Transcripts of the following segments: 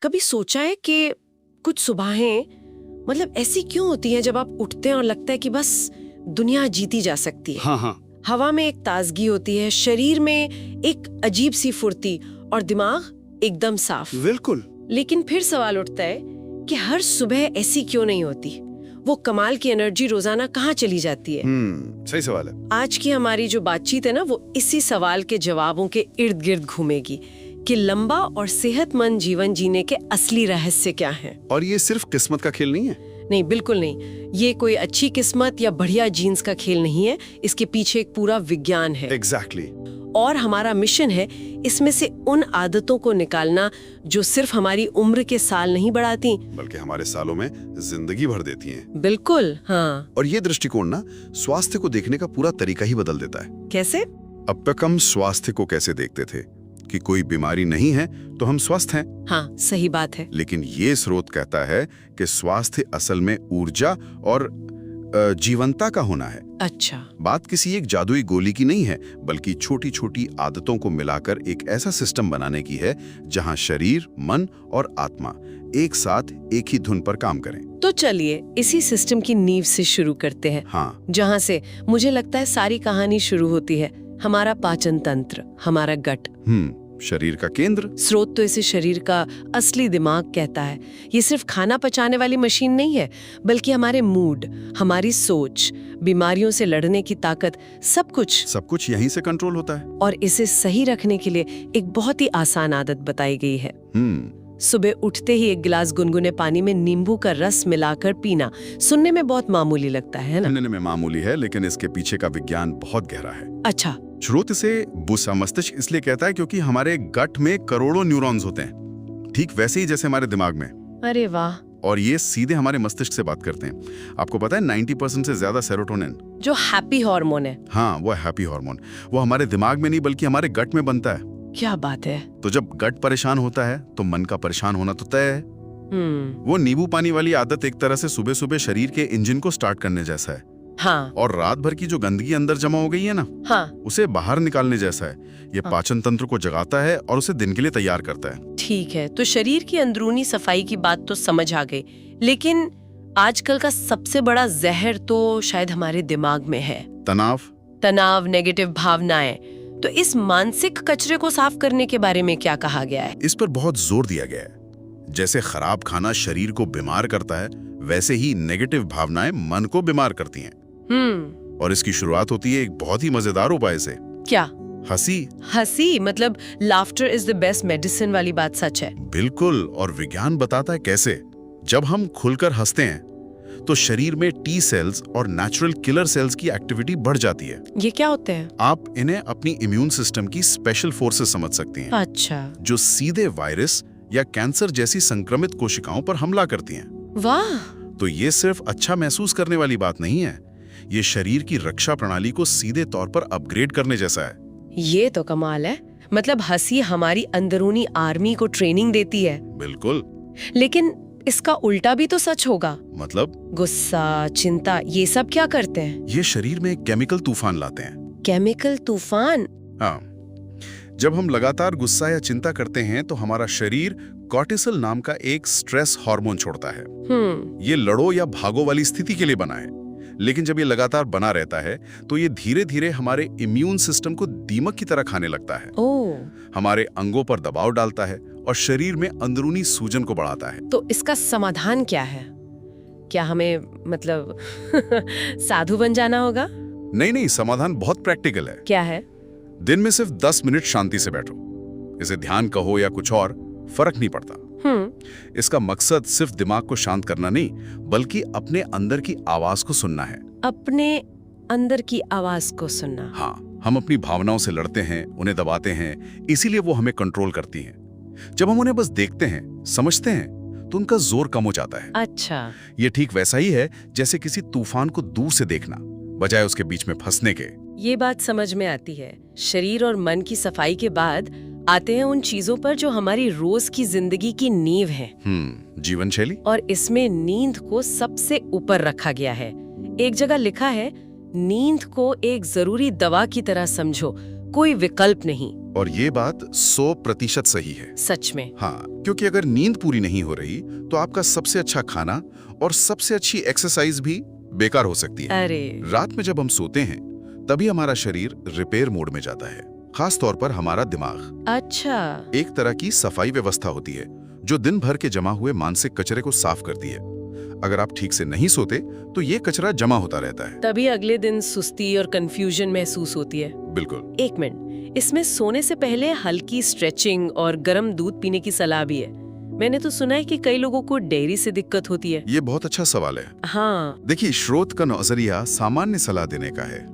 कभी सोचा है कि कुछ सुबहें मतलब ऐसी क्यों होती हैं जब आप उठते हैं और लगता है कि बस दुनिया जीती जा सकती है। हाँ। हवा में एक ताजगी होती है, शरीर में एक अजीब सी फुर्ती और दिमाग एकदम साफ। बिल्कुल। लेकिन फिर सवाल उठता है कि हर सुबह ऐसी क्यों नहीं होती? वो कमाल की एनर्जी रोजाना कहाँ चली जाती है? सही सवाल है। आज की हमारी जो बातचीत है ना, वो इसी सवाल के जवाबों के इर्द गिर्द घूमेगी कि लंबा और सेहतमंद जीवन जीने के असली रहस्य क्या हैं। और ये सिर्फ किस्मत का खेल नहीं है। नहीं, बिल्कुल नहीं। ये कोई अच्छी किस्मत या बढ़िया जीन्स का खेल नहीं है। इसके पीछे एक पूरा विज्ञान है। एग्जैक्टली। और हमारा मिशन है इसमें से उन आदतों को निकालना जो सिर्फ हमारी उम्र के साल नहीं बढ़ाती, बल्कि हमारे सालों में जिंदगी भर देती हैं। बिल्कुल, हाँ। और ये दृष्टिकोण ना स्वास्थ्य को देखने का पूरा तरीका ही बदल देता है। कैसे? अब तक हम स्वास्थ्य को कैसे देखते थे कि कोई बीमारी नहीं है तो हम स्वस्थ हैं। हाँ, सही बात है। लेकिन ये स्रोत कहता है कि स्वास्थ्य असल में ऊर्जा और जीवंता का होना है। अच्छा। बात किसी एक जादुई गोली की नहीं है, बल्कि छोटी छोटी आदतों को मिलाकर एक ऐसा सिस्टम बनाने की है जहां शरीर, मन और आत्मा एक साथ एक ही धुन पर काम करें। तो चलिए इसी सिस्टम की नींव से शुरू करते हैं। हाँ। जहाँ से मुझे लगता है सारी कहानी शुरू होती है। हमारा पाचन तंत्र, हमारा गट। शरीर का केंद्र। स्रोत तो इसे शरीर का असली दिमाग कहता है। ये सिर्फ खाना पचाने वाली मशीन नहीं है, बल्कि हमारे मूड, हमारी सोच, बीमारियों से लड़ने की ताकत, सब कुछ यहीं से कंट्रोल होता है। और इसे सही रखने के लिए एक बहुत ही आसान आदत बताई गई है। सुबह उठते ही एक गिलास गुनगुने पानी में नींबू का रस मिलाकर पीना। सुनने में बहुत मामूली लगता है ना? सुनने में मामूली है, लेकिन इसके पीछे का विज्ञान बहुत गहरा है। अच्छा। स्रोत इसे बुसा मस्तिष्क इसलिए कहता है क्योंकि हमारे गट में करोड़ों न्यूरॉन्स होते हैं, ठीक वैसे ही जैसे हमारे दिमाग में। अरे वाह। और ये सीधे हमारे मस्तिष्क से बात करते हैं। आपको पता है 90% से ज्यादा सेरोटोनिन, जो हैप्पी हार्मोन है। हाँ, वो हैप्पी हार्मोन, वो हमारे दिमाग में नहीं बल्कि हमारे गट में बनता है। क्या बात है। तो जब गट परेशान होता है तो मन का परेशान होना तो तय है। वो नींबू पानी वाली आदत एक तरह से सुबह सुबह शरीर के इंजन को स्टार्ट करने जैसा है। हाँ। और रात भर की जो गंदगी अंदर जमा हो गई है ना, हाँ, उसे बाहर निकालने जैसा है। ये हाँ। पाचन तंत्र को जगाता है और उसे दिन के लिए तैयार करता है। ठीक है, तो शरीर की अंदरूनी सफाई की बात तो समझ आ गई, लेकिन आजकल का सबसे बड़ा जहर तो शायद हमारे दिमाग में है। तनाव, नेगेटिव भावनाएं। तो इस मानसिक कचरे को साफ करने के बारे में क्या कहा गया है? इस पर बहुत जोर दिया गया है। जैसे खराब खाना शरीर को बीमार करता है, वैसे ही नेगेटिव भावनाएं मन को बीमार करती हैं। और इसकी शुरुआत होती है एक बहुत ही मजेदार उपाय से। क्या? हंसी मतलब laughter is the best medicine वाली बात सच है? बिल्कुल। और विज्ञान बताता है कैसे। जब हम खुलकर हंसते हैं तो शरीर में टी सेल्स और नेचुरल किलर सेल्स की एक्टिविटी बढ़ जाती है। ये क्या होते हैं? आप इन्हें अपनी इम्यून सिस्टम की स्पेशल फोर्सेस समझ सकती हैं। अच्छा। जो सीधे वायरस या कैंसर जैसी संक्रमित कोशिकाओं पर हमला करती हैं। वाह। तो ये सिर्फ अच्छा महसूस करने वाली बात नहीं है, ये शरीर की रक्षा प्रणाली को सीधे तौर पर अपग्रेड करने जैसा है। ये तो कमाल है। मतलब हंसी हमारी अंदरूनी आर्मी को ट्रेनिंग देती है। बिल्कुल। लेकिन इसका उल्टा भी तो सच होगा। मतलब? गुस्सा, चिंता, ये सब क्या करते हैं? ये शरीर में केमिकल तूफान लाते हैं। केमिकल तूफान? हाँ। जब हम लगातार गुस्सा या चिंता करते हैं तो हमारा शरीर कॉर्टिसोल नाम का एक स्ट्रेस हार्मोन छोड़ता है। ये लड़ो या भागो वाली स्थिति के लिए बना है। लेकिन जब ये लगातार बना रहता है तो ये धीरे धीरे हमारे इम्यून सिस्टम को दीमक की तरह खाने लगता है। हमारे अंगों पर दबाव डालता है और शरीर में अंदरूनी सूजन को बढ़ाता है। तो इसका समाधान क्या है? क्या हमें मतलब साधु बन जाना होगा? नहीं, समाधान बहुत प्रैक्टिकल है। क्या है? दिन में सिर्फ 10 मिनट शांति से बैठो। इसे ध्यान कहो या कुछ और, फर्क नहीं पड़ता। इसका मकसद सिर्फ दिमाग को शांत करना नहीं, बल्कि अपने अंदर की आवाज को सुनना है। अपने अंदर की आवाज को सुनना? हाँ। हम अपनी भावनाओं से लड़ते हैं, उन्हें दबाते हैं, इसीलिए वो हमें कंट्रोल करती हैं। जब हम उन्हें बस देखते हैं, समझते हैं, तो उनका जोर कम हो जाता है। अच्छा। ये ठीक वैसा ही है जैसे किसी तूफान को दूर से देखना, बजाय उसके बीच में फंसने के। ये बात समझ में आती है। शरीर और मन की सफाई के बाद आते हैं उन चीजों पर जो हमारी रोज की जिंदगी की नींव है। जीवन शैली। और इसमें नींद को सबसे ऊपर रखा गया है। एक जगह लिखा है, नींद को एक जरूरी दवा की तरह समझो, कोई विकल्प नहीं। और ये बात 100% सही है। सच में? हाँ, क्योंकि अगर नींद पूरी नहीं हो रही तो आपका सबसे अच्छा खाना और सबसे अच्छी एक्सरसाइज भी बेकार हो सकती है। अरे रात में जब हम सोते हैं तभी हमारा शरीर रिपेयर मोड में जाता है, खास तौर पर हमारा दिमाग। अच्छा। एक तरह की सफाई व्यवस्था होती है जो दिन भर के जमा हुए मानसिक कचरे को साफ करती है। अगर आप ठीक से नहीं सोते तो ये कचरा जमा होता रहता है। तभी अगले दिन सुस्ती और कंफ्यूजन महसूस होती है। बिल्कुल। एक मिनट, इसमें सोने से पहले हल्की स्ट्रेचिंग और गर्म दूध पीने की सलाह भी है। मैंने तो सुना है कि कई लोगों को डेयरी से दिक्कत होती है। ये बहुत अच्छा सवाल है। हाँ। देखिए, स्रोत का नजरिया सामान्य सलाह देने का है।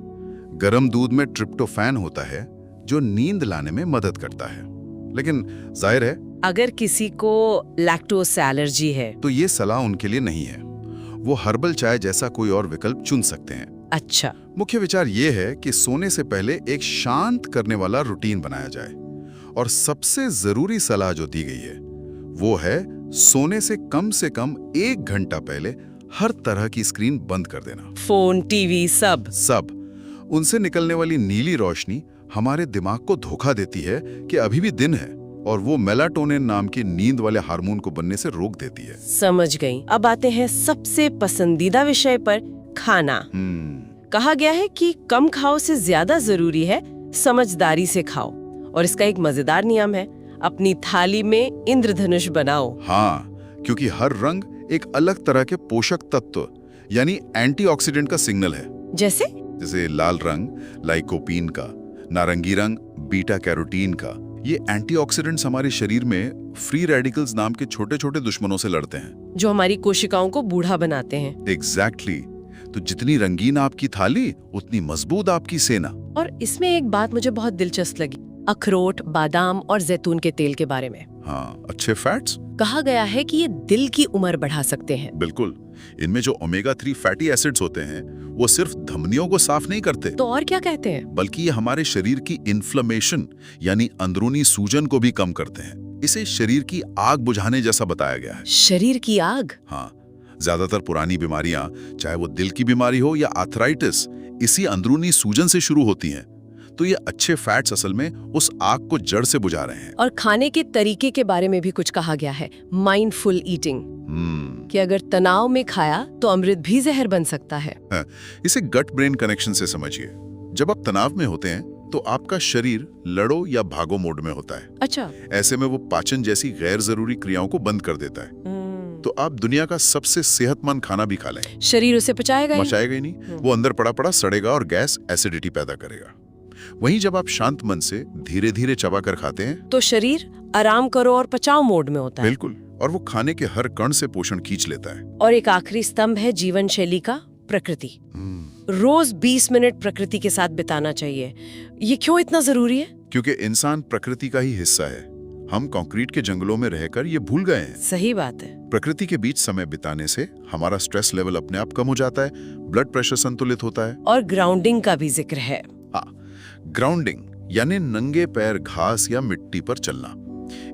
गर्म दूध में ट्रिप्टोफैन होता है जो नींद लाने में मदद करता है, लेकिन जाहिर है अगर किसी को लैक्टोज से एलर्जी है तो ये सलाह उनके लिए नहीं है। वो हर्बल चाय जैसा कोई और विकल्प चुन सकते हैं। अच्छा। मुख्य विचार ये है कि सोने से पहले एक शांत करने वाला रूटीन बनाया जाए, और सबसे जरूरी सलाह जो दी गई है वो है सोने से कम 1 घंटा पहले हर तरह की स्क्रीन बंद कर देना। फोन, टीवी, सब। उनसे निकलने वाली नीली रोशनी हमारे दिमाग को धोखा देती है कि अभी भी दिन है, और वो मेलाटोनिन नाम के नींद वाले हार्मोन को बनने से रोक देती है। समझ गई। अब आते हैं सबसे पसंदीदा विषय पर, खाना। कहा गया है कि कम खाओ से ज्यादा जरूरी है समझदारी से खाओ, और इसका एक मजेदार नियम है, अपनी थाली में इंद्रधनुष बनाओ। हाँ, क्योंकि हर रंग एक अलग तरह के पोषक तत्व यानी एंटीऑक्सीडेंट का सिग्नल है। जैसे लाल रंग लाइकोपीन का, नारंगी रंग बीटा कैरोटीन का। ये एंटीऑक्सीडेंट्स हमारे शरीर में फ्री रेडिकल्स नाम के छोटे छोटे दुश्मनों से लड़ते हैं, जो हमारी कोशिकाओं को बूढ़ा बनाते हैं। एग्जैक्टली। तो जितनी रंगीन आपकी थाली उतनी मजबूत आपकी सेना। और इसमें एक बात मुझे बहुत दिलचस्प लगी, अखरोट, बादाम और जैतून के तेल के बारे में। हाँ, अच्छे फैट्स। कहा गया है कि ये दिल की उम्र बढ़ा सकते हैं। बिल्कुल। इनमें जो ओमेगा 3 फैटी एसिड्स होते हैं वो सिर्फ धमनियों को साफ नहीं करते, तो और क्या कहते हैं? बल्कि ये हमारे शरीर की इन्फ्लेमेशन यानी अंदरूनी सूजन को भी कम करते हैं। इसे शरीर की आग बुझाने जैसा बताया गया है। शरीर की आग? हाँ, ज्यादातर पुरानी बीमारियां, चाहे वो दिल की बीमारी हो या आर्थराइटिस, इसी अंदरूनी सूजन से शुरू होती हैं। तो ये अच्छे फैट्स असल में उस आग को जड़ से बुझा रहे हैं। और खाने के तरीके के बारे में भी कुछ कहा गया है, माइंडफुल ईटिंग, कि अगर तनाव में खाया तो अमृत भी जहर बन सकता है। इसे गट ब्रेन कनेक्शन से समझिए। जब आप तनाव में होते हैं तो आपका शरीर लड़ो या भागो मोड में होता है। अच्छा। ऐसे में वो पाचन जैसी गैर जरूरी क्रियाओं को बंद कर देता है। तो आप दुनिया का सबसे सेहतमंद खाना भी खा लें, शरीर उसे पचाएगा ही नहीं। वो अंदर पड़ा पड़ा सड़ेगा और गैस एसिडिटी पैदा करेगा। वहीं जब आप शांत मन से धीरे धीरे चबा कर खाते हैं तो शरीर आराम करो और पचाओ मोड में होता है। बिल्कुल। और वो खाने के हर कण से पोषण खींच लेता है। और एक आखिरी स्तंभ है जीवन शैली का, प्रकृति। रोज 20 मिनट प्रकृति के साथ बिताना चाहिए। ये क्यों इतना जरूरी है? क्योंकि इंसान प्रकृति का ही हिस्सा है। हम कंक्रीट के जंगलों में रहकर ये भूल गए हैं। सही बात है। प्रकृति के बीच समय बिताने से हमारा स्ट्रेस लेवल अपने आप कम हो जाता है, ब्लड प्रेशर संतुलित होता है। और ग्राउंडिंग का भी जिक्र है। हाँ, ग्राउंडिंग यानी नंगे पैर घास या मिट्टी पर चलना।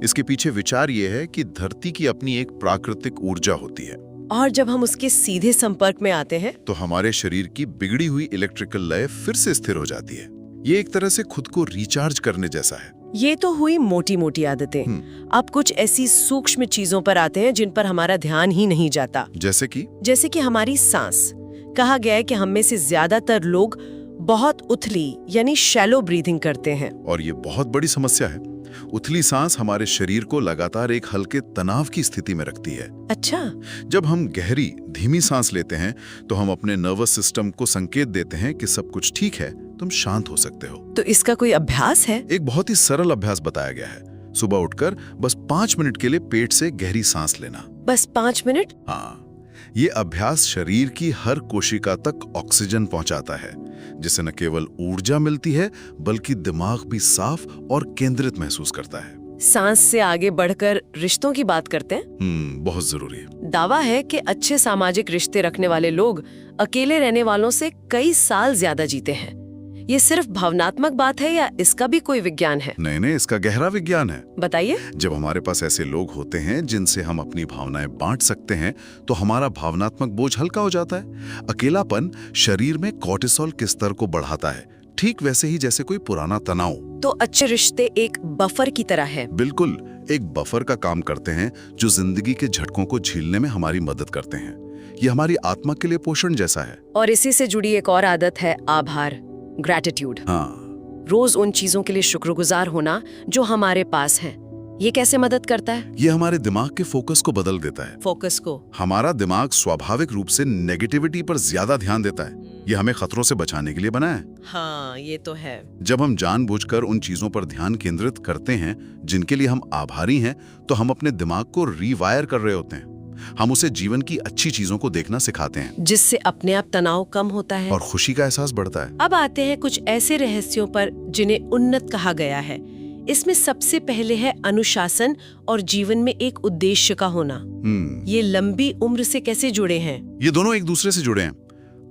इसके पीछे विचार ये है कि धरती की अपनी एक प्राकृतिक ऊर्जा होती है, और जब हम उसके सीधे संपर्क में आते हैं तो हमारे शरीर की बिगड़ी हुई इलेक्ट्रिकल लय फिर से स्थिर हो जाती है। ये एक तरह से खुद को रिचार्ज करने जैसा है। ये तो हुई मोटी मोटी आदतें। अब कुछ ऐसी सूक्ष्म चीजों पर आते हैं जिन पर हमारा ध्यान ही नहीं जाता। जैसे कि हमारी सांस। कहा गया है कि हम में से ज्यादातर लोग बहुत उथली यानी शैलो ब्रीथिंग करते हैं, और ये बहुत बड़ी समस्या है। उथली सांस हमारे शरीर को लगातार एक हल्के तनाव की स्थिति में रखती है। अच्छा। जब हम गहरी धीमी सांस लेते हैं तो हम अपने नर्वस सिस्टम को संकेत देते हैं कि सब कुछ ठीक है, तुम शांत हो सकते हो। तो इसका कोई अभ्यास है? एक बहुत ही सरल अभ्यास बताया गया है। सुबह उठकर बस 5 मिनट के लिए पेट से गहरी सांस लेना। बस 5 मिनट? हाँ, ये अभ्यास शरीर की हर कोशिका तक ऑक्सीजन पहुंचाता है, जिससे न केवल ऊर्जा मिलती है बल्कि दिमाग भी साफ और केंद्रित महसूस करता है। सांस से आगे बढ़कर रिश्तों की बात करते हैं। बहुत जरूरी है। दावा है कि अच्छे सामाजिक रिश्ते रखने वाले लोग अकेले रहने वालों से कई साल ज्यादा जीते हैं। ये सिर्फ भावनात्मक बात है या इसका भी कोई विज्ञान है? नहीं, इसका गहरा विज्ञान है। बताइए। जब हमारे पास ऐसे लोग होते हैं जिनसे हम अपनी भावनाएं बांट सकते हैं तो हमारा भावनात्मक बोझ हल्का हो जाता है। अकेलापन शरीर में कोर्टिसोल के स्तर को बढ़ाता है, ठीक वैसे ही जैसे कोई पुराना तनाव। तो अच्छे रिश्ते एक बफर की तरह है। बिल्कुल, एक बफर का काम करते हैं जो जिंदगी के झटकों को झेलने में हमारी मदद करते हैं। ये हमारी आत्मा के लिए पोषण जैसा है। और इसी से जुड़ी एक और आदत है आभार, ग्रैटिट्यूड। हाँ, रोज उन चीजों के लिए शुक्रगुजार होना जो हमारे पास है। ये कैसे मदद करता है? ये हमारे दिमाग के फोकस को बदल देता है। फोकस को? हमारा दिमाग स्वाभाविक रूप से नेगेटिविटी पर ज्यादा ध्यान देता है। ये हमें खतरों से बचाने के लिए बना है। हाँ, ये तो है। जब हम जानबूझकर उन चीजों पर ध्यान केंद्रित करते हैं जिनके लिए हम आभारी हैं, तो हम अपने दिमाग को रीवायर कर रहे होते हैं। हम उसे जीवन की अच्छी चीजों को देखना सिखाते हैं, जिससे अपने आप तनाव कम होता है और खुशी का एहसास बढ़ता है। अब आते हैं कुछ ऐसे रहस्यों पर जिन्हें उन्नत कहा गया है। इसमें सबसे पहले है अनुशासन और जीवन में एक उद्देश्य का होना। ये लंबी उम्र से कैसे जुड़े हैं? ये दोनों एक दूसरे से जुड़े हैं।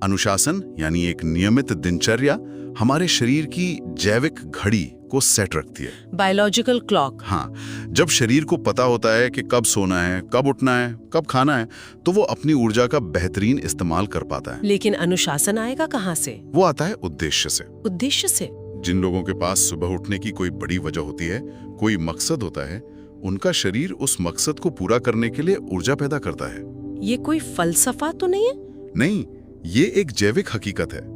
अनुशासन यानी एक नियमित दिनचर्या हमारे शरीर की जैविक घड़ी को सेट रखती है। Biological clock. हाँ, जब शरीर को पता होता है कि कब सोना है, कब उठना है, कब खाना है, तो वो अपनी ऊर्जा का बेहतरीन इस्तेमाल कर पाता है। लेकिन अनुशासन आएगा कहाँ से? वो आता है उद्देश्य से। उद्देश्य से? जिन लोगों के पास सुबह उठने की कोई बड़ी वजह होती है, कोई मकसद होता है, उनका शरीर उस मकसद को पूरा करने के लिए ऊर्जा पैदा करता है। ये कोई फलसफा तो नहीं है? नहीं, ये एक जैविक हकीकत है।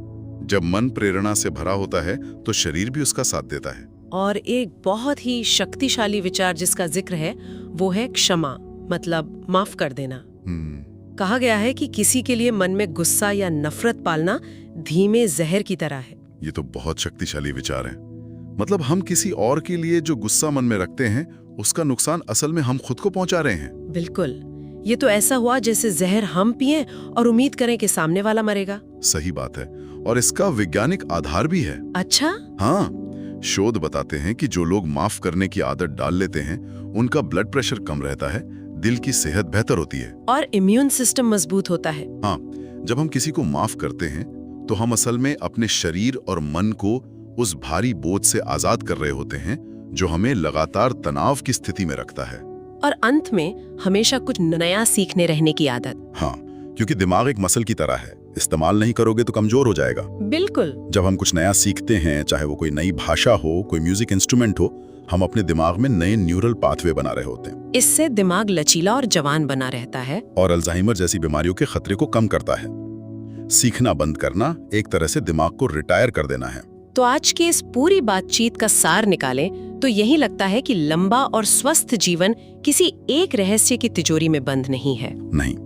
जब मन प्रेरणा से भरा होता है तो शरीर भी उसका साथ देता है। और एक बहुत ही शक्तिशाली विचार जिसका जिक्र है वो है क्षमा, मतलब माफ कर देना। कहा गया है कि किसी के लिए मन में गुस्सा या नफरत पालना धीमे जहर की तरह है। ये तो बहुत शक्तिशाली विचार है। मतलब हम किसी और के लिए जो गुस्सा मन में रखते हैं, उसका नुकसान असल में हम खुद को पहुंचा रहे हैं। बिल्कुल, ये तो ऐसा हुआ जैसे जहर हम पिएं और उम्मीद करें कि सामने वाला मरेगा। सही बात है, और इसका वैज्ञानिक आधार भी है। अच्छा? हाँ, शोध बताते हैं कि जो लोग माफ करने की आदत डाल लेते हैं, उनका ब्लड प्रेशर कम रहता है, दिल की सेहत बेहतर होती है, और इम्यून सिस्टम मजबूत होता है। हाँ, जब हम किसी को माफ करते हैं तो हम असल में अपने शरीर और मन को उस भारी बोझ से आजाद कर रहे होते हैं जो हमें लगातार तनाव की स्थिति में रखता है। और अंत में हमेशा कुछ नया सीखने रहने की आदत। हाँ, क्योंकि दिमाग एक मसल की तरह है, इस्तेमाल नहीं करोगे तो कमजोर हो जाएगा। बिल्कुल। जब हम कुछ नया सीखते हैं, चाहे वो कोई नई भाषा हो, कोई म्यूजिक इंस्ट्रूमेंट हो, हम अपने दिमाग में नए न्यूरल पाथवे बना रहे होते हैं। इससे दिमाग लचीला और जवान बना रहता है और अल्जाइमर जैसी बीमारियों के खतरे को कम करता है। सीखना बंद करना एक तरह से दिमाग को रिटायर कर देना है। तो आज की इस पूरी बातचीत का सार निकालें तो यही लगता है कि लंबा और स्वस्थ जीवन किसी एक रहस्य की तिजोरी में बंद नहीं है। नहीं,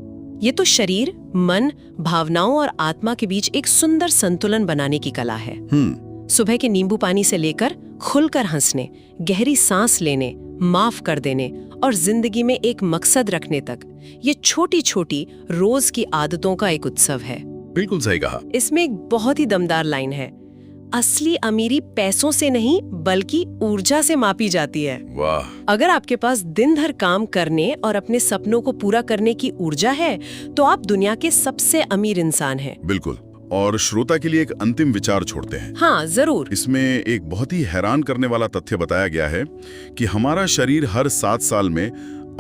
ये तो शरीर, मन, भावनाओं और आत्मा के बीच एक सुंदर संतुलन बनाने की कला है। सुबह के नींबू पानी से लेकर खुलकर हंसने, गहरी सांस लेने, माफ कर देने और जिंदगी में एक मकसद रखने तक, ये छोटी छोटी रोज की आदतों का एक उत्सव है। बिल्कुल सही कहा। इसमें एक बहुत ही दमदार लाइन है, असली अमीरी पैसों से नहीं बल्कि ऊर्जा से मापी जाती है। वाह! अगर आपके पास दिन भर काम करने और अपने सपनों को पूरा करने की ऊर्जा है तो आप दुनिया के सबसे अमीर इंसान हैं। बिल्कुल। और श्रोता के लिए एक अंतिम विचार छोड़ते हैं। हाँ, जरूर। इसमें एक बहुत ही हैरान करने वाला तथ्य बताया गया है कि हमारा शरीर हर 7 साल में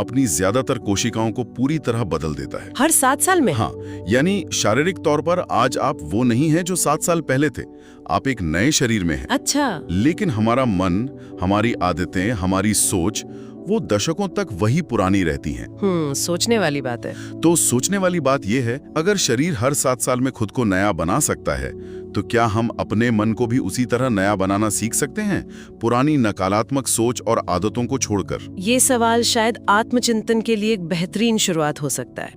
अपनी ज्यादातर कोशिकाओं को पूरी तरह बदल देता है। हर 7 साल में? हाँ, यानी शारीरिक तौर पर आज आप वो नहीं हैं जो 7 साल पहले थे। आप एक नए शरीर में हैं। अच्छा। लेकिन हमारा मन, हमारी आदतें, हमारी सोच, वो दशकों तक वही पुरानी रहती हैं। सोचने वाली बात है। तो सोचने वाली बात यह है, अगर शरीर हर 7 साल में खुद को नया बना सकता है, तो क्या हम अपने मन को भी उसी तरह नया बनाना सीख सकते हैं, पुरानी नकारात्मक सोच और आदतों को छोड़कर? ये सवाल शायद आत्मचिंतन के लिए एक बेहतरीन शुरुआत हो सकता है।